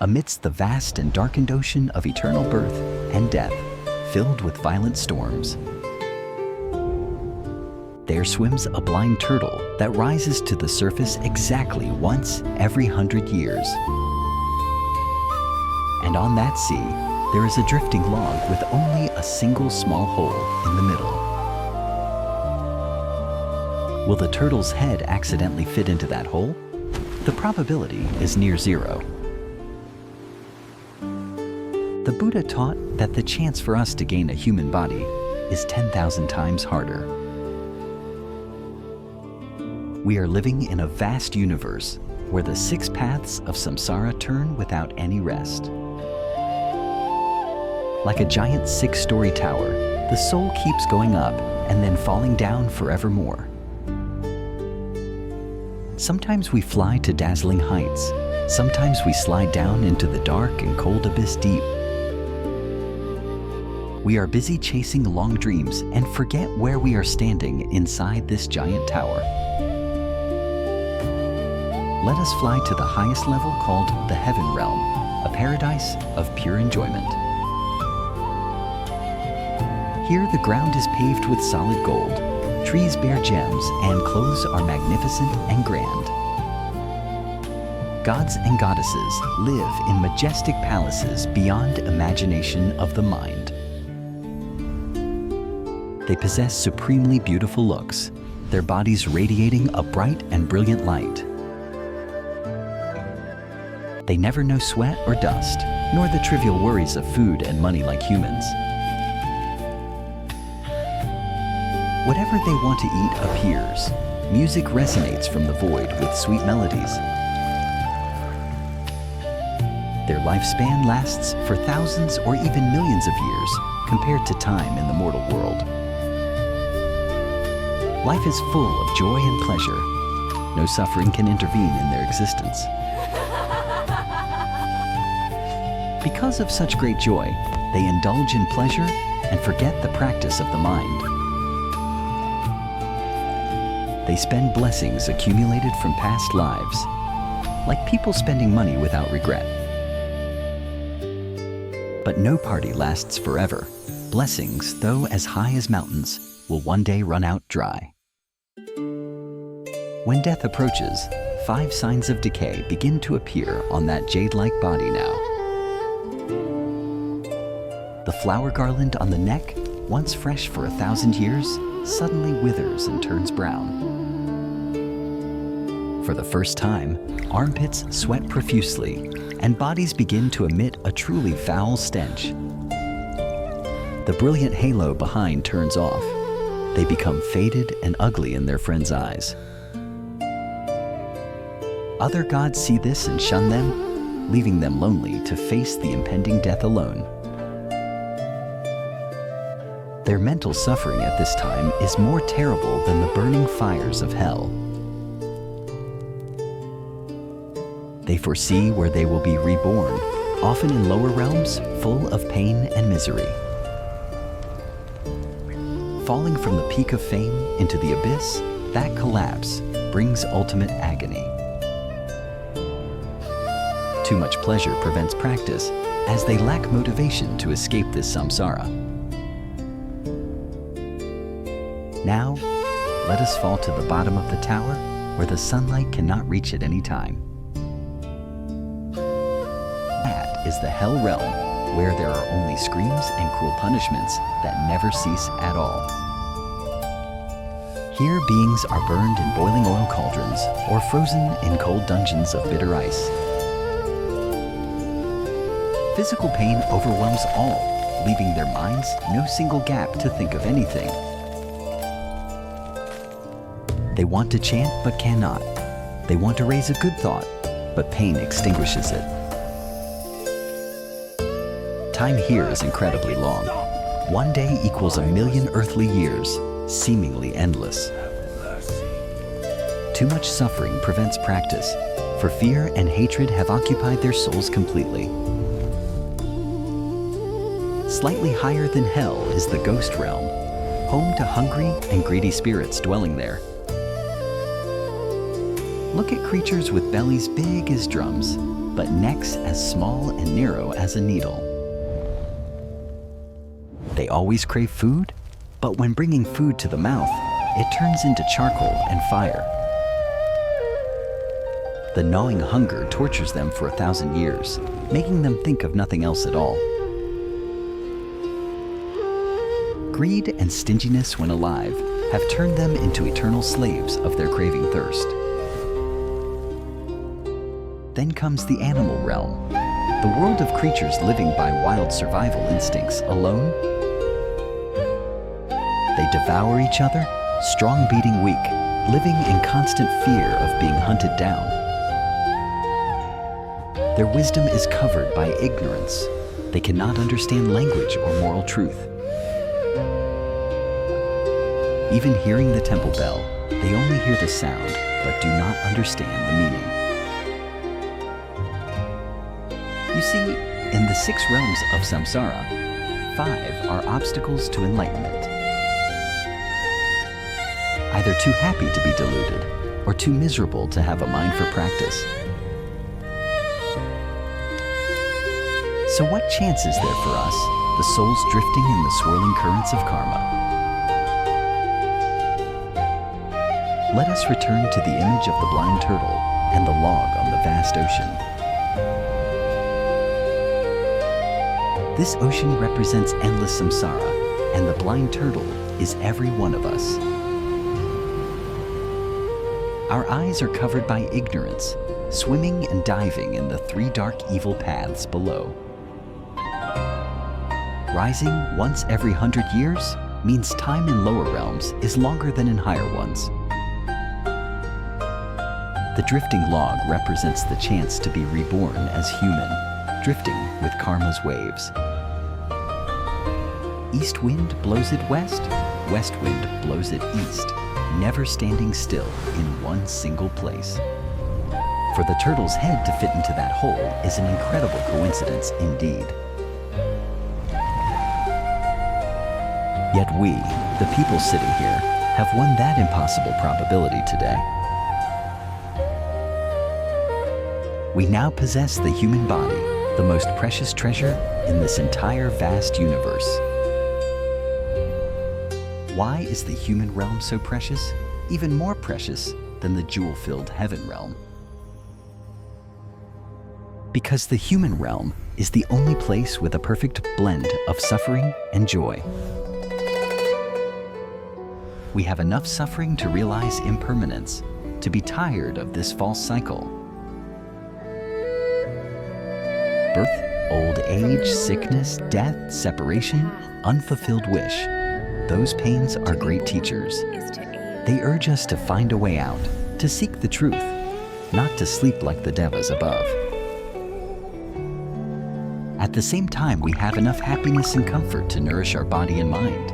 amidst the vast and darkened ocean of eternal birth and death, filled with violent storms. There swims a blind turtle that rises to the surface exactly once every 100 years. And on that sea, there is a drifting log with only a single small hole in the middle. Will the turtle's head accidentally fit into that hole? The probability is near zero. The Buddha taught that the chance for us to gain a human body is 10,000 times harder. We are living in a vast universe where the 6 paths of samsara turn without any rest. Like a giant 6-story tower, the soul keeps going up and then falling down forevermore. Sometimes we fly to dazzling heights. Sometimes we slide down into the dark and cold abyss deep. We are busy chasing long dreams and forget where we are standing inside this giant tower. Let us fly to the highest level called the Heaven Realm, a paradise of pure enjoyment. Here the ground is paved with solid gold, trees bear gems, and clothes are magnificent and grand. Gods and goddesses live in majestic palaces beyond imagination of the mind. They possess supremely beautiful looks, their bodies radiating a bright and brilliant light. They never know sweat or dust, nor the trivial worries of food and money like humans. Whatever they want to eat appears. Music resonates from the void with sweet melodies. Their lifespan lasts for thousands or even millions of years compared to time in the mortal world. Life is full of joy and pleasure. No suffering can intervene in their existence. Because of such great joy, they indulge in pleasure and forget the practice of the mind. They spend blessings accumulated from past lives, like people spending money without regret. But no party lasts forever. Blessings, though as high as mountains, will one day run out dry. When death approaches, 5 signs of decay begin to appear on that jade-like body now. The flower garland on the neck, once fresh for 1,000 years, suddenly withers and turns brown. For the first time, armpits sweat profusely, and bodies begin to emit a truly foul stench. The brilliant halo behind turns off. They become faded and ugly in their friends' eyes. Other gods see this and shun them, leaving them lonely to face the impending death alone. Their mental suffering at this time is more terrible than the burning fires of hell. They foresee where they will be reborn, often in lower realms full of pain and misery. Falling from the peak of fame into the abyss, that collapse brings ultimate agony. Too much pleasure prevents practice, as they lack motivation to escape this samsara. Now, let us fall to the bottom of the tower where the sunlight cannot reach at any time. That is the hell realm, where there are only screams and cruel punishments that never cease at all. Here beings are burned in boiling oil cauldrons or frozen in cold dungeons of bitter ice. Physical pain overwhelms all, leaving their minds no single gap to think of anything. They want to chant but cannot. They want to raise a good thought, but pain extinguishes it. Time here is incredibly long. One day equals 1,000,000 earthly years, seemingly endless. Too much suffering prevents practice, for fear and hatred have occupied their souls completely. Slightly higher than hell is the ghost realm, home to hungry and greedy spirits dwelling there. Look at creatures with bellies big as drums. but necks as small and narrow as a needle. They always crave food, but when bringing food to the mouth, it turns into charcoal and fire. The gnawing hunger tortures them for 1,000 years, making them think of nothing else at all. Greed and stinginess when alive have turned them into eternal slaves of their craving thirst. Then comes the animal realm, the world of creatures living by wild survival instincts alone. They devour each other, strong beating weak, living in constant fear of being hunted down. Their wisdom is covered by ignorance. They cannot understand language or moral truth. Even hearing the temple bell, they only hear the sound, but do not understand the meaning. You see, in the 6 realms of Samsara, 5 are obstacles to enlightenment. Either too happy to be deluded, or too miserable to have a mind for practice. So what chance is there for us, the souls drifting in the swirling currents of karma? Let us return to the image of the blind turtle and the log on the vast ocean. This ocean represents endless samsara, and the blind turtle is every one of us. Our eyes are covered by ignorance, swimming and diving in the 3 dark evil paths below. Rising once every 100 years means time in lower realms is longer than in higher ones. The drifting log represents the chance to be reborn as human, drifting with karma's waves. East wind blows it west, west wind blows it east, never standing still in one single place. For the turtle's head to fit into that hole is an incredible coincidence indeed. Yet we, the people sitting here, have won that impossible probability today. We now possess the human body, the most precious treasure in this entire vast universe. Why is the human realm so precious? Even more precious than the jewel-filled heaven realm. Because the human realm is the only place with a perfect blend of suffering and joy. We have enough suffering to realize impermanence, to be tired of this false cycle. Birth, old age, sickness, death, separation, unfulfilled wish. Those pains are great teachers. They urge us to find a way out, to seek the truth, not to sleep like the Devas above. At the same time, we have enough happiness and comfort to nourish our body and mind.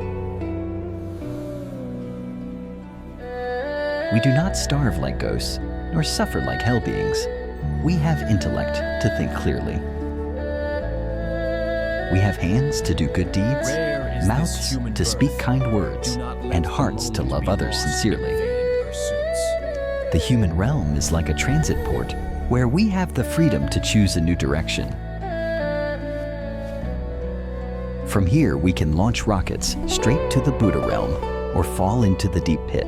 We do not starve like ghosts, nor suffer like hell beings. We have intellect to think clearly. We have hands to do good deeds, mouths to speak kind words, and hearts to love others sincerely. The human realm is like a transit port where we have the freedom to choose a new direction. From here, we can launch rockets straight to the Buddha realm or fall into the deep pit.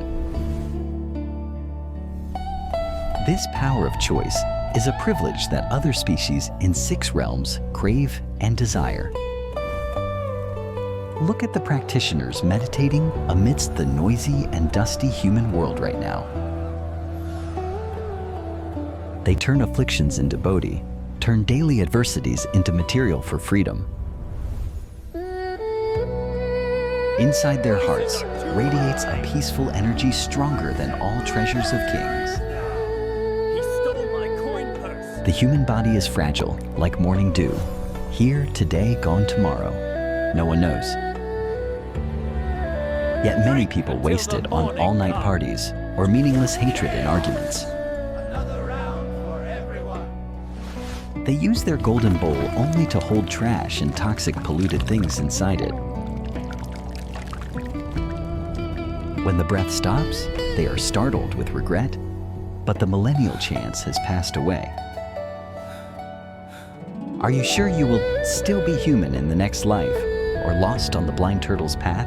This power of choice is a privilege that other species in 6 realms crave and desire. Look at the practitioners meditating amidst the noisy and dusty human world right now. They turn afflictions into bodhi, turn daily adversities into material for freedom. Inside their hearts radiates a peaceful energy stronger than all treasures of kings. The human body is fragile, like morning dew. Here today, gone tomorrow. No one knows. Yet many people waste it on all-night parties or meaningless hatred and arguments. They use their golden bowl only to hold trash and toxic polluted things inside it. When the breath stops, they are startled with regret, but the millennial chance has passed away. Are you sure you will still be human in the next life, or lost on the blind turtle's path?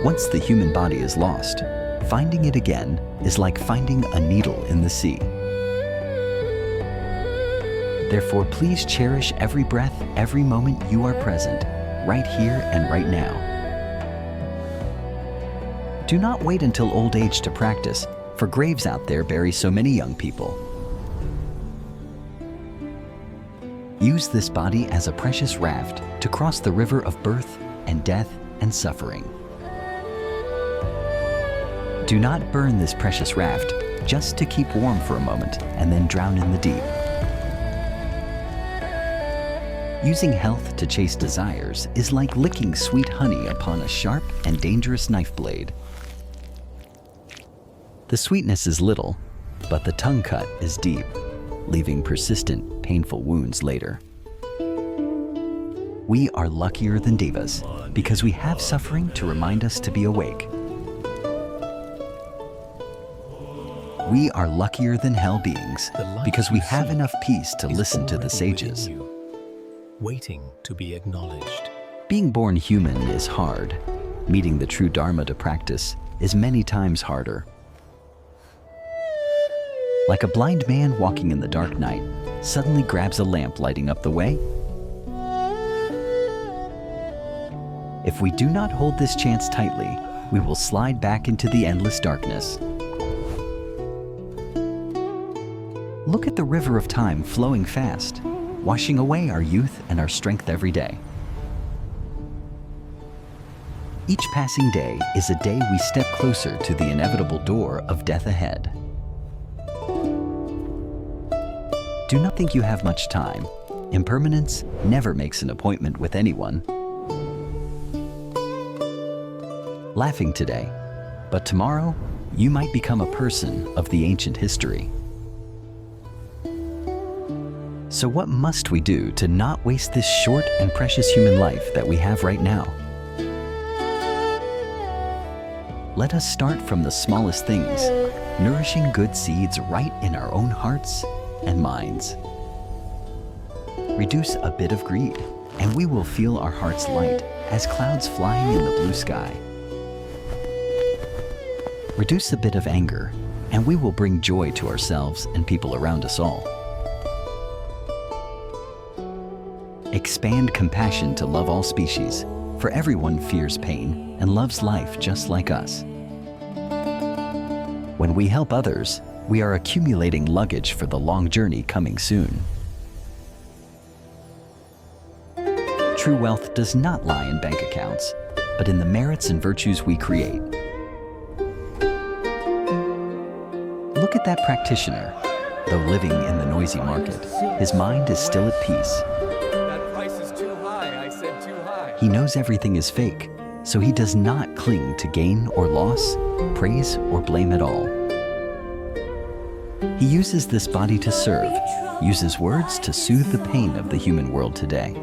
Once the human body is lost, finding it again is like finding a needle in the sea. Therefore, please cherish every breath, every moment you are present, right here and right now. Do not wait until old age to practice, for graves out there bury so many young people. Use this body as a precious raft to cross the river of birth and death and suffering. Do not burn this precious raft just to keep warm for a moment and then drown in the deep. Using health to chase desires is like licking sweet honey upon a sharp and dangerous knife blade. The sweetness is little, but the tongue cut is deep, leaving persistent, painful wounds later. We are luckier than Devas because we have suffering to remind us to be awake. We are luckier than hell beings because we have enough peace to listen to the sages. Waiting to be acknowledged. Being born human is hard. Meeting the true Dharma to practice is many times harder. Like a blind man walking in the dark night, suddenly grabs a lamp lighting up the way. If we do not hold this chance tightly, we will slide back into the endless darkness. Look at the river of time flowing fast, washing away our youth and our strength every day. Each passing day is a day we step closer to the inevitable door of death ahead. Do not think you have much time. Impermanence never makes an appointment with anyone. Laughing today, but tomorrow you might become a person of the ancient history. So what must we do to not waste this short and precious human life that we have right now? Let us start from the smallest things, nourishing good seeds right in our own hearts and minds. Reduce a bit of greed, and we will feel our hearts light as clouds flying in the blue sky. Reduce a bit of anger, and we will bring joy to ourselves and people around us all. Expand compassion to love all species, for everyone fears pain and loves life just like us. When we help others, we are accumulating luggage for the long journey coming soon. True wealth does not lie in bank accounts, but in the merits and virtues we create. Look at that practitioner. Though living in the noisy market, his mind is still at peace. That price is too high. I said too high. He knows everything is fake, so he does not cling to gain or loss, praise or blame at all. He uses this body to serve, uses words to soothe the pain of the human world today.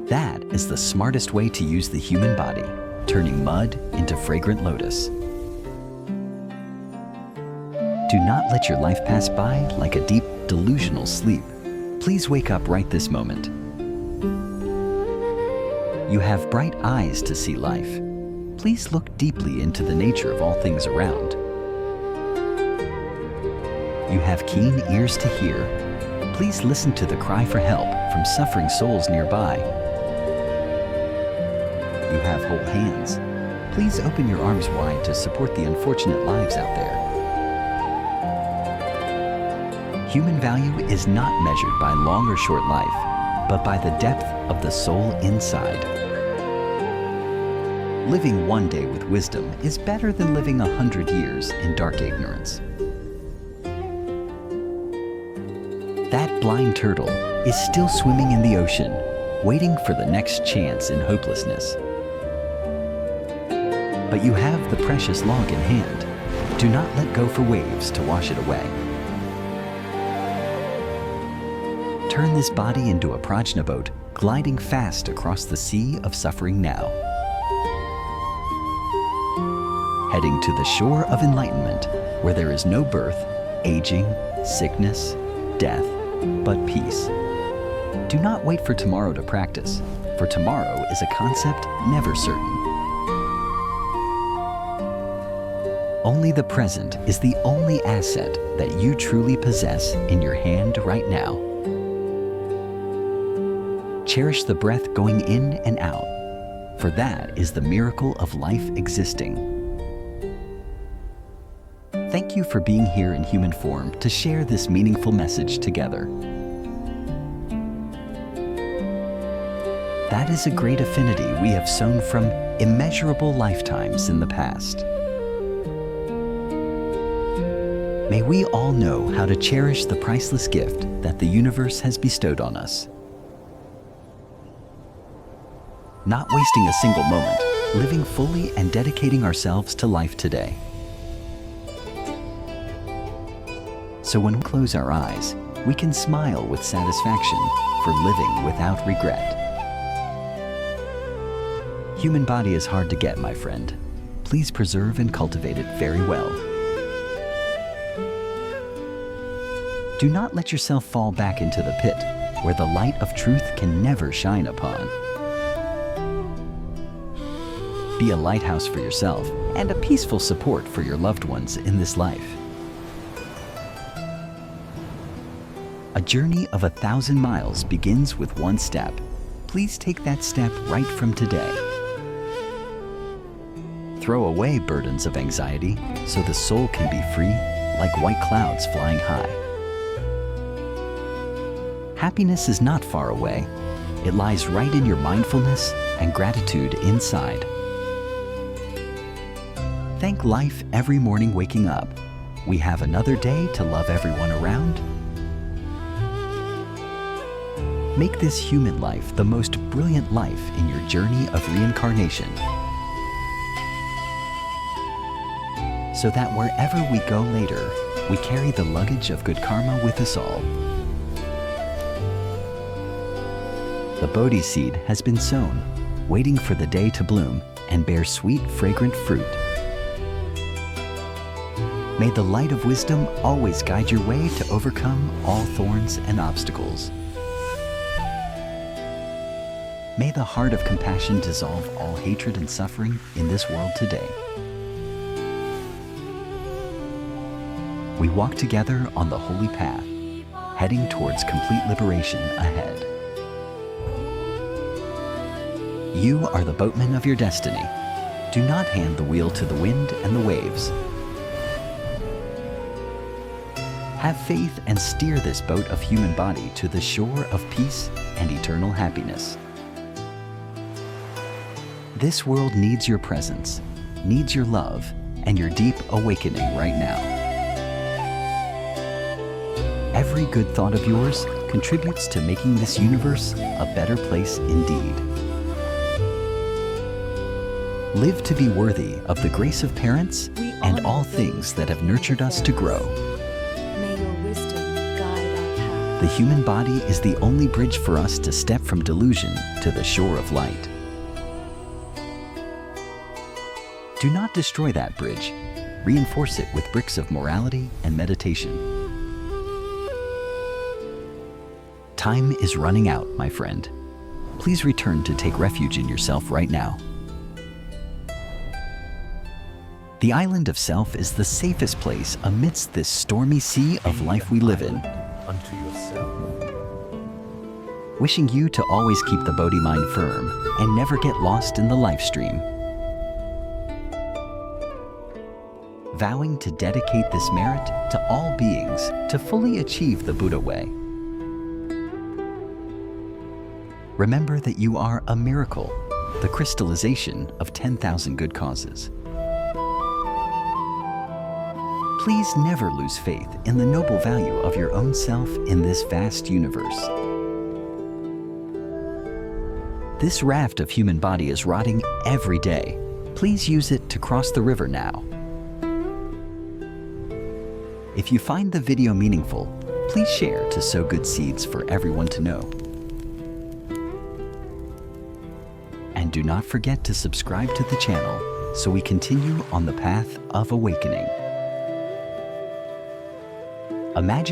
That is the smartest way to use the human body, turning mud into fragrant lotus. Do not let your life pass by like a deep, delusional sleep. Please wake up right this moment. You have bright eyes to see life. Please look deeply into the nature of all things around. You have keen ears to hear. Please listen to the cry for help from suffering souls nearby. You have whole hands. Please open your arms wide to support the unfortunate lives out there. Human value is not measured by long or short life, but by the depth of the soul inside. Living one day with wisdom is better than living 100 years in dark ignorance. That blind turtle is still swimming in the ocean, waiting for the next chance in hopelessness. But you have the precious log in hand. Do not let go for waves to wash it away. Turn this body into a prajna boat, gliding fast across the sea of suffering now. Heading to the shore of enlightenment, where there is no birth, aging, sickness, death, but peace. Do not wait for tomorrow to practice, for tomorrow is a concept never certain. Only the present is the only asset that you truly possess in your hand right now. Cherish the breath going in and out, for that is the miracle of life existing. Thank you for being here in human form to share this meaningful message together. That is a great affinity we have sown from immeasurable lifetimes in the past. May we all know how to cherish the priceless gift that the universe has bestowed on us. Not wasting a single moment, living fully and dedicating ourselves to life today. So when we close our eyes, we can smile with satisfaction for living without regret. Human body is hard to get, my friend. Please preserve and cultivate it very well. Do not let yourself fall back into the pit where the light of truth can never shine upon. Be a lighthouse for yourself and a peaceful support for your loved ones in this life. A journey of 1,000 miles begins with one step. Please take that step right from today. Throw away burdens of anxiety so the soul can be free like white clouds flying high. Happiness is not far away. It lies right in your mindfulness and gratitude inside. Thank life every morning waking up. We have another day to love everyone around. Make this human life the most brilliant life in your journey of reincarnation, so that wherever we go later, we carry the luggage of good karma with us all. The Bodhi seed has been sown, waiting for the day to bloom and bear sweet, fragrant fruit. May the light of wisdom always guide your way to overcome all thorns and obstacles. May the heart of compassion dissolve all hatred and suffering in this world today. We walk together on the holy path, heading towards complete liberation ahead. You are the boatman of your destiny. Do not hand the wheel to the wind and the waves. Have faith and steer this boat of human body to the shore of peace and eternal happiness. This world needs your presence, needs your love, and your deep awakening right now. Every good thought of yours contributes to making this universe a better place indeed. Live to be worthy of the grace of parents and all things that have nurtured us to grow. May your wisdom guide our path. The human body is the only bridge for us to step from delusion to the shore of light. Do not destroy that bridge. Reinforce it with bricks of morality and meditation. Time is running out, my friend. Please return to take refuge in yourself right now. The island of self is the safest place amidst this stormy sea of life we live in. Unto yourself. Wishing you to always keep the Bodhi mind firm and never get lost in the life stream. Vowing to dedicate this merit to all beings to fully achieve the Buddha way. Remember that you are a miracle, the crystallization of 10,000 good causes. Please never lose faith in the noble value of your own self in this vast universe. This raft of human body is rotting every day. Please use it to cross the river now. If you find the video meaningful, please share to sow good seeds for everyone to know. And do not forget to subscribe to the channel so we continue on the path of awakening. Imagine